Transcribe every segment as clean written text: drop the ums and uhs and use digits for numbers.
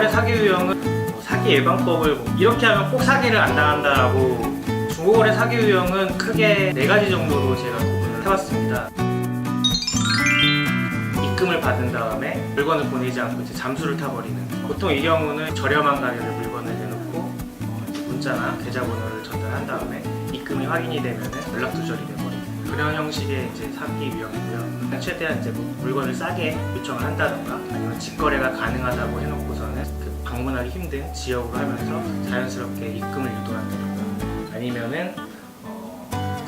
중고거래 사기 유형은 사기 예방법을 이렇게 하면 꼭 사기를 안 당한다라고, 중고거래 사기 유형은 크게 4가지 정도로 제가 구분을 해봤습니다. 입금을 받은 다음에 물건을 보내지 않고 이제 잠수를 타버리는, 보통 이 경우는 저렴한 가격에 물건을 내놓고 문자나 계좌번호를 전달한 다음에 입금이 확인이 되면 연락 두절이 돼버리는 그런 형식의 이제 사기 유형이고요. 최대한 이제 물건을 싸게 요청을 한다던가, 아니면 직거래가 가능하다고 해놓고서는 그 방문하기 힘든 지역으로 하면서 자연스럽게 입금을 유도한다던가, 아니면은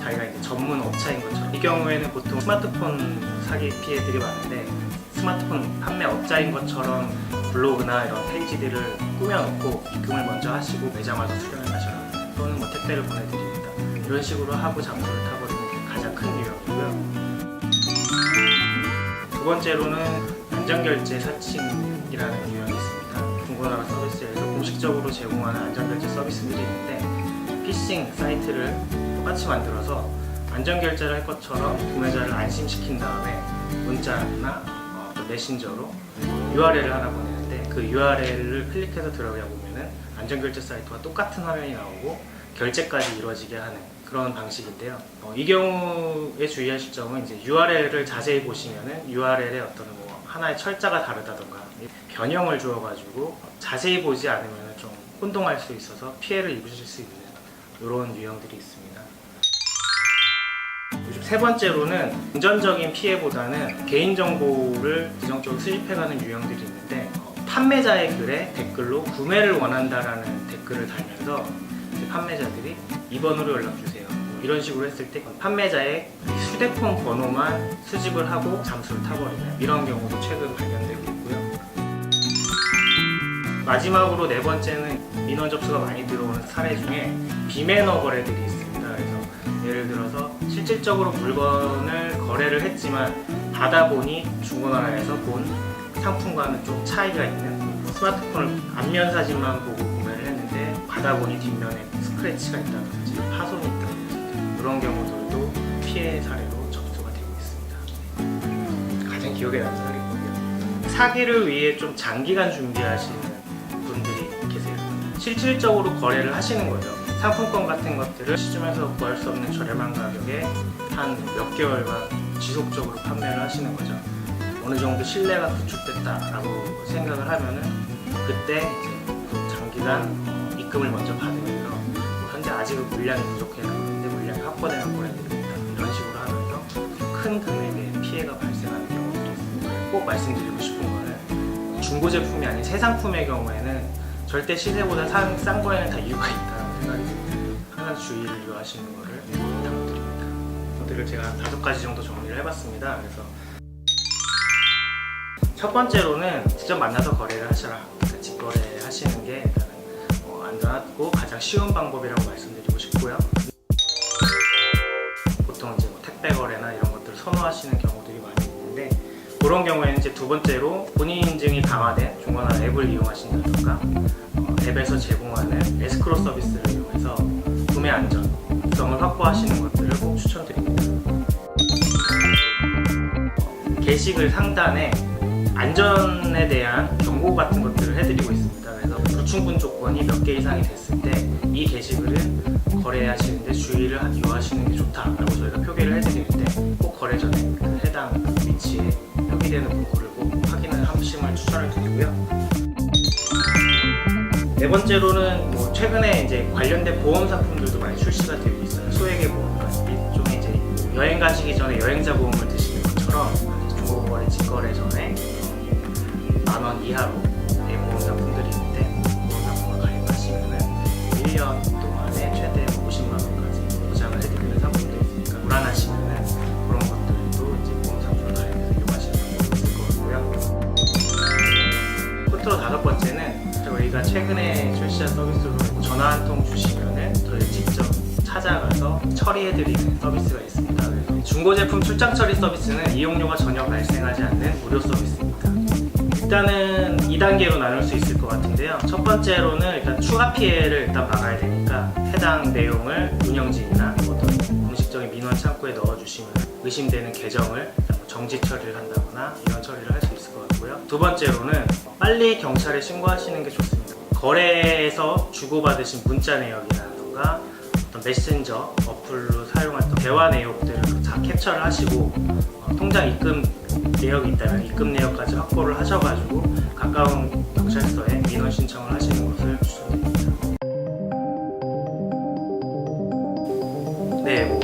자기가 이제 전문 업체인 것처럼, 이 경우에는 보통 스마트폰 사기 피해들이 많은데, 스마트폰 판매 업자인 것처럼 블로그나 이런 페이지들을 꾸며놓고 입금을 먼저 하시고 매장 와서 수령을 하셔라, 또는 뭐 택배를 보내드립니다, 이런 식으로 하고 잠수를 타버리는 게 가장 큰 유형이고요. 두 번째로는 안전결제 사칭이라는 유형이 있습니다. 중고나라 서비스에서 공식적으로 제공하는 안전결제 서비스들이 있는데, 피싱 사이트를 똑같이 만들어서 안전결제를 할 것처럼 구매자를 안심시킨 다음에 문자나 또 메신저로 URL을 하나 보내는데, 그 URL을 클릭해서 들어가 보면은 안전결제 사이트와 똑같은 화면이 나오고 결제까지 이루어지게 하는 그런 방식인데요. 이 경우에 주의하실 점은, 이제 URL을 자세히 보시면은 URL에 어떤 뭐 하나의 철자가 다르다던가 변형을 주어가지고 자세히 보지 않으면 좀 혼동할 수 있어서 피해를 입으실 수 있는 이런 유형들이 있습니다. 세 번째로는 금전적인 피해보다는 개인정보를 부정적으로 수집해가는 유형들이 있는데, 판매자의 글에 댓글로 구매를 원한다라는 댓글을 달면서 판매자들이 2번으로 연락주세요, 이런 식으로 했을 때 판매자의 휴대폰 번호만 수집을 하고 잠수를 타버리는 이런 경우도 최근 발견되고 있고요. 마지막으로 네 번째는 민원 접수가 많이 들어오는 사례 중에 비매너 거래들이 있습니다. 그래서 예를 들어서 실질적으로 물건을 거래를 했지만 받아보니 중고나라에서 본 상품과는 좀 차이가 있는, 스마트폰을 앞면 사진만 보고 구매를 했는데 받아보니 뒷면에 스크래치가 있다든지 파손이 있다든지, 그런 경우들도 피해 사례로 접수가 되고 있습니다. 가장 기억에 남는 사례고요. 사기를 위해 좀 장기간 준비하시는 분들이 계세요. 실질적으로 거래를 하시는 거죠. 상품권 같은 것들을 시중에서 구할 수 없는 저렴한 가격에 한 몇 개월간 지속적으로 판매를 하시는 거죠. 어느 정도 신뢰가 구축됐다라고 생각을 하면은 그때 이제 장기간 입금을 먼저 받으면서 현재 아직은 물량이 부족해서 그런데 물량이 확보되면 보내드립니다, 이런 식으로 하면서 큰 금액의 피해가 발생하는 경우들이 있습니다. 꼭 말씀드리고 싶은 거는, 중고 제품이 아닌 새 상품의 경우에는 절대 시세보다 싼 거에는 다 이유가 있다고 생각이 듭니다. 항상 주의를 유하시는 것을 부탁드립니다. 이것들을 제가 한 5가지 정도 정리를 해봤습니다. 그래서 첫 번째로는 직접 만나서 거래를 하셔라. 그러니까 직거래 하시는 게 일단은 안전하고 가장 쉬운 방법이라고 말씀드리고 싶고요. 보통 이제 뭐 택배 거래나 이런 것들을 선호하시는 경우들이 많이 있는데, 그런 경우에는 이제 두 번째로 본인 인증이 강화된 중고나라 앱을 이용하신다든가, 앱에서 제공하는 에스크로 서비스를 이용해서 구매 안전성을 확보하시는 것들을 꼭 추천드립니다. 게시글 상단에 안전에 대한 경고 같은 것들을 해드리고 있습니다. 그래서 불충분 조건이 몇 개 이상이 됐을 때 이 게시글은 거래하시는데 주의를 유하시는 게 좋다라고 저희가 표기를 해드리는데, 꼭 거래 전에 그 해당 위치에 표기되는 문구를 꼭 확인을 하심을 추천을 드리고요. 네 번째로는 뭐 최근에 이제 관련된 보험 상품들도 많이 출시가 되고 있어요. 소액의 보험, 일종의 이제 여행 가시기 전에 여행자 보험을 드시는 것처럼 중고거래, 직거래 전에 10,000원 이하로 보험 상품들이 있는데, 보험 상품을 가입하시면은 1년 동안에 최대 50만 원까지 보장을 해드리는 상품도 있으니까, 불안하시면은 그런 것들도 이제 보험 상품을 가입해서 이용하시는 방법이 있을 것 같고요. 끝으로 5번째는 저희가 최근에 출시한 서비스로 전화 한 통 주시면은 저희 직접 찾아가서 처리해드리는 서비스가 있습니다. 그래서 중고 제품 출장 처리 서비스는 이용료가 전혀 발생하지 않는 무료 서비스입니다. 일단은 2단계로 나눌 수 있을 것 같은데요. 첫 번째로는 일단 추가 피해를 일단 막아야 되니까 해당 내용을 운영진이나 어떤 공식적인 민원 창구에 넣어주시면 의심되는 계정을 정지 처리를 한다거나 이런 처리를 할 수 있을 것 같아요. 좋고요. 두 번째로는 빨리 경찰에 신고하시는 게 좋습니다. 거래에서 주고받으신 문자 내역이라던가 어떤 메신저 어플로 사용했던 대화 내역들을 다 캡처를 하시고 통장 입금 내역이 있다면 입금 내역까지 확보를 하셔가지고 가까운 경찰서에 민원 신청을 하시는 것을 추천드립니다. 네,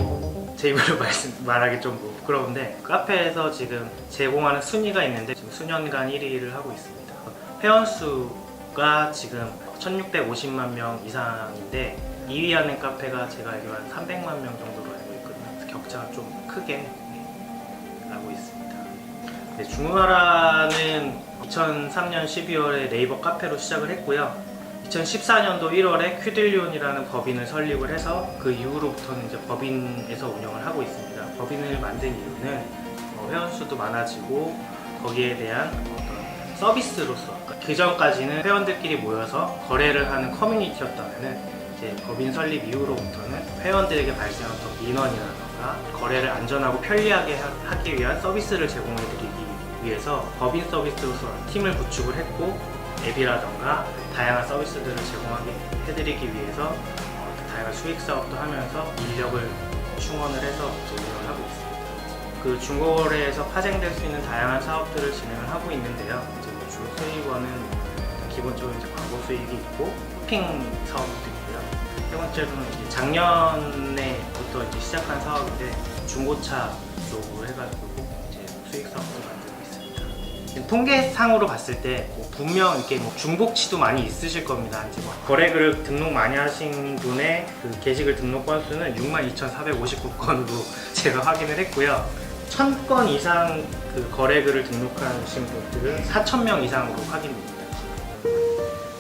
제 입으로 말하기 좀 부끄러운데 카페에서 지금 제공하는 순위가 있는데 지금 수년간 1위를 하고 있습니다. 회원수가 지금 1650만 명 이상인데 2위 하는 카페가 제가 알기로 한 300만 명 정도로 알고 있거든요. 그래서 격차가 좀 크게 나고 있습니다. 네, 중고나라는 2003년 12월에 네이버 카페로 시작을 했고요. 2014년도 1월에 퀴딜리온이라는 법인을 설립을 해서 그 이후로부터는 이제 법인에서 운영을 하고 있습니다. 법인을 만든 이유는 회원수도 많아지고 거기에 대한 어떤 서비스로서 그 전까지는 회원들끼리 모여서 거래를 하는 커뮤니티였다면은 이제 법인 설립 이후로부터는 회원들에게 발생한 어떤 민원이라던가 거래를 안전하고 편리하게 하기 위한 서비스를 제공해드리기 위해서 법인 서비스로서 팀을 구축을 했고 앱이라던가 다양한 서비스들을 제공하게 해드리기 위해서 다양한 수익 사업도 하면서 인력을 충원을 해서 운영을 하고 있습니다. 그 중고거래에서 파생될 수 있는 다양한 사업들을 진행을 하고 있는데요. 이제 주 수익원은 기본적으로 이제 광고 수익이 있고 쇼핑 사업도 있고요. 세 번째로는 이제 작년에부터 이제 시작한 사업인데 중고차 쪽으로 해가지고 이제 수익 사업도 만들고 있습니다. 통계상으로 봤을 때 분명 이렇게 중복치도 많이 있으실 겁니다. 이제 거래글을 등록 많이 하신 분의 그 게시글 등록 건수는 62,459건으로 제가 확인을 했고요. 1000건 이상 그 거래글을 등록하신 분들은 4,000명 이상으로 확인됩니다.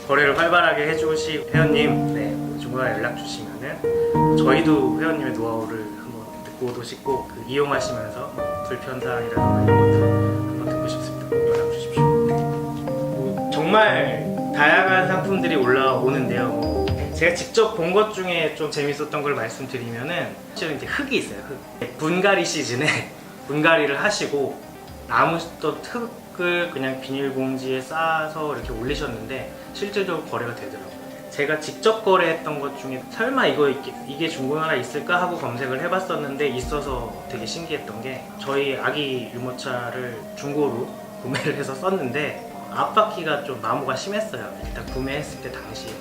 거래를 활발하게 해주실 회원님, 중고나라 연락 주시면은 저희도 회원님의 노하우를 한번 듣고도 싶고 이용하시면서 불편사항이라든가 이런 것들 한번 듣고 싶습니다. 연락 주십시오. 정말 다양한 상품들이 올라오는데요. 제가 직접 본 것 중에 좀 재밌었던 걸 말씀드리면은 실은 이제 흙이 있어요. 흙. 분갈이 시즌에 분갈이를 하시고 남으셨던 흙을 그냥 비닐봉지에 싸서 이렇게 올리셨는데 실질적으로 거래가 되더라고요. 제가 직접 거래했던 것 중에 설마 이게 중고나라 있을까 하고 검색을 해봤었는데 있어서 되게 신기했던 게 저희 아기 유모차를 중고로 구매를 해서 썼는데 앞바퀴가 좀 마모가 심했어요. 일단 구매했을 때 당시에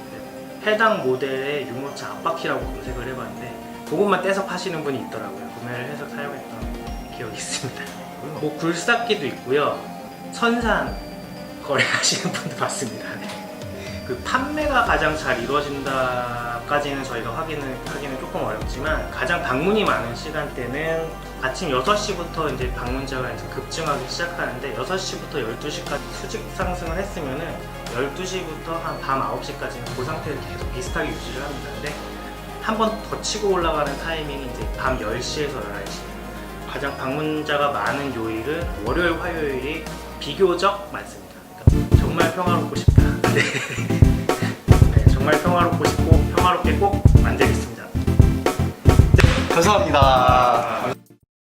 해당 모델의 유모차 앞바퀴라고 검색을 해봤는데 그것만 떼서 파시는 분이 있더라고요. 구매를 해서 사용했던 기억이 있습니다. 굴삭기도 있고요. 선산 거래하시는 분도 봤습니다. 그 판매가 가장 잘 이루어진다까지는 저희가 하기는 조금 어렵지만 가장 방문이 많은 시간대는 아침 6시부터 이제 방문자가 이제 급증하기 시작하는데 6시부터 12시까지 수직 상승을 했으면은 12시부터 한 밤 9시까지는 그 상태를 계속 비슷하게 유지를 합니다. 근데 한 번 더 치고 올라가는 타이밍이 이제 밤 10시에서 11시. 가장 방문자가 많은 요일은 월요일, 화요일이 비교적 많습니다. 그러니까 정말 평화롭고 싶다. 네, 정말 평화롭고 싶고 평화롭게 꼭 만들겠습니다. 감사합니다.